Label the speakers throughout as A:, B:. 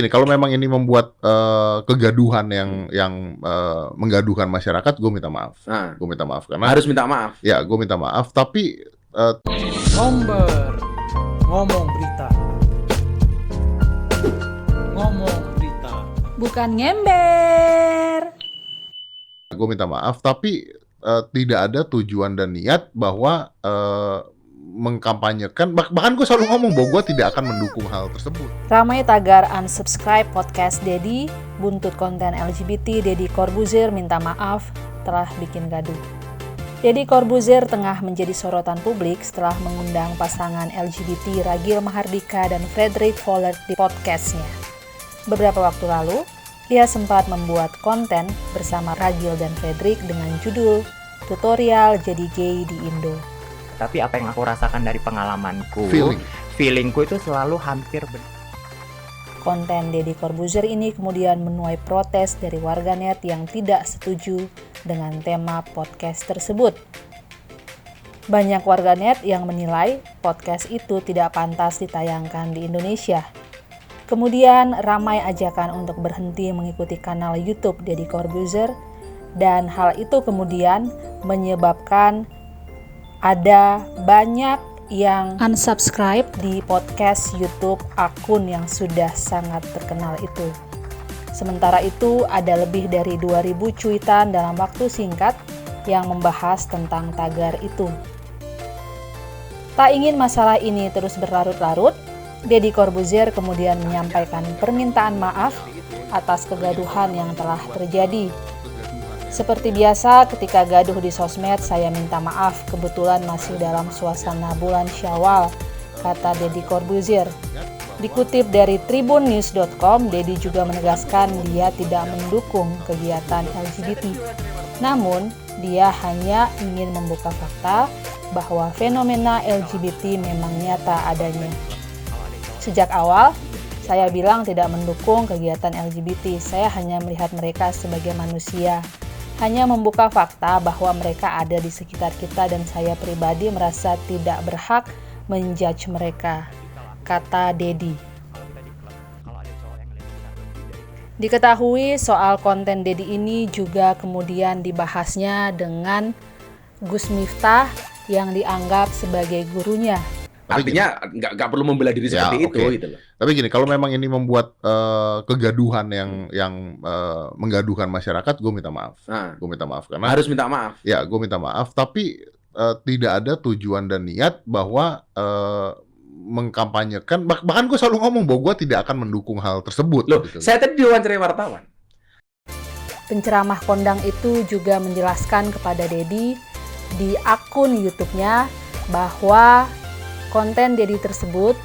A: Ini kalau memang ini membuat kegaduhan yang menggaduhkan masyarakat, gue minta maaf.
B: Nah,
A: Gue minta maaf karena
B: harus minta maaf.
A: ya gue minta maaf. Tapi
C: Ngomber, ngomong berita. Ngomong berita.
D: Bukan ngember.
A: gue minta maaf. Tapi tidak ada tujuan dan niat bahwa mengkampanyekan. Bahkan gue selalu ngomong bahwa gue tidak akan mendukung hal tersebut.
D: Ramai tagar unsubscribe podcast Deddy, buntut konten LGBT, Deddy Corbuzier minta maaf telah bikin gaduh. Deddy Corbuzier tengah menjadi sorotan publik setelah mengundang pasangan LGBT Ragil Mahardika dan Frederick Vollert di podcastnya. Beberapa waktu lalu, ia sempat membuat konten bersama Ragil dan Frederick dengan judul Tutorial Jadi Gay di Indo.
E: Tapi apa yang aku rasakan dari pengalamanku, feelingku itu selalu hampir benar.
D: Konten Deddy Corbuzier ini kemudian menuai protes dari warganet yang tidak setuju dengan tema podcast tersebut. Banyak warganet yang menilai podcast itu tidak pantas ditayangkan di Indonesia. Kemudian ramai ajakan untuk berhenti mengikuti kanal YouTube Deddy Corbuzier, dan hal itu kemudian menyebabkan ada banyak yang unsubscribe di podcast YouTube akun yang sudah sangat terkenal itu. Sementara itu, ada lebih dari 2.000 cuitan dalam waktu singkat yang membahas tentang tagar itu. Tak ingin masalah ini terus berlarut-larut, Deddy Corbuzier kemudian menyampaikan permintaan maaf atas kegaduhan yang telah terjadi. Seperti biasa, ketika gaduh di sosmed, saya minta maaf, kebetulan masih dalam suasana bulan Syawal, kata Deddy Corbuzier. Dikutip dari tribunnews.com, Deddy juga menegaskan dia tidak mendukung kegiatan LGBT. Namun, dia hanya ingin membuka fakta bahwa fenomena LGBT memang nyata adanya. Sejak awal, saya bilang tidak mendukung kegiatan LGBT, saya hanya melihat mereka sebagai manusia. Hanya membuka fakta bahwa mereka ada di sekitar kita dan saya pribadi merasa tidak berhak menjudge mereka, kata Deddy. Diketahui soal konten Deddy ini juga kemudian dibahasnya dengan Gus Miftah yang dianggap sebagai gurunya.
B: Artinya nggak perlu membela diri seperti itu gitu loh.
A: Tapi gini, kalau memang ini membuat kegaduhan yang menggaduhkan masyarakat, gue minta maaf.
B: Nah,
A: Gue minta maaf karena
B: harus minta maaf.
A: ya gue minta maaf. Tapi tidak ada tujuan dan niat bahwa mengkampanyekan. Bahkan gue selalu ngomong bahwa gue tidak akan mendukung hal tersebut.
B: Loh,
A: gitu.
B: saya tadi diwawancarai wartawan.
D: Penceramah kondang itu juga menjelaskan kepada Deddy di akun YouTube-nya bahwa konten Deddy tersebut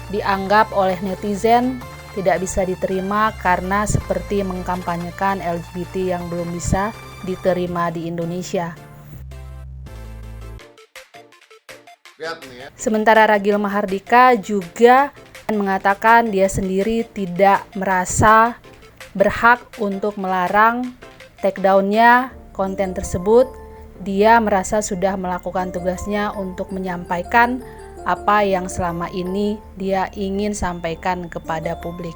D: dianggap oleh netizen tidak bisa diterima karena seperti mengkampanyekan LGBT yang belum bisa diterima di Indonesia. Sementara Ragil Mahardika juga mengatakan dia sendiri tidak merasa berhak untuk melarang takedown-nya konten tersebut. Dia merasa sudah melakukan tugasnya untuk menyampaikan apa yang selama ini dia ingin sampaikan kepada publik.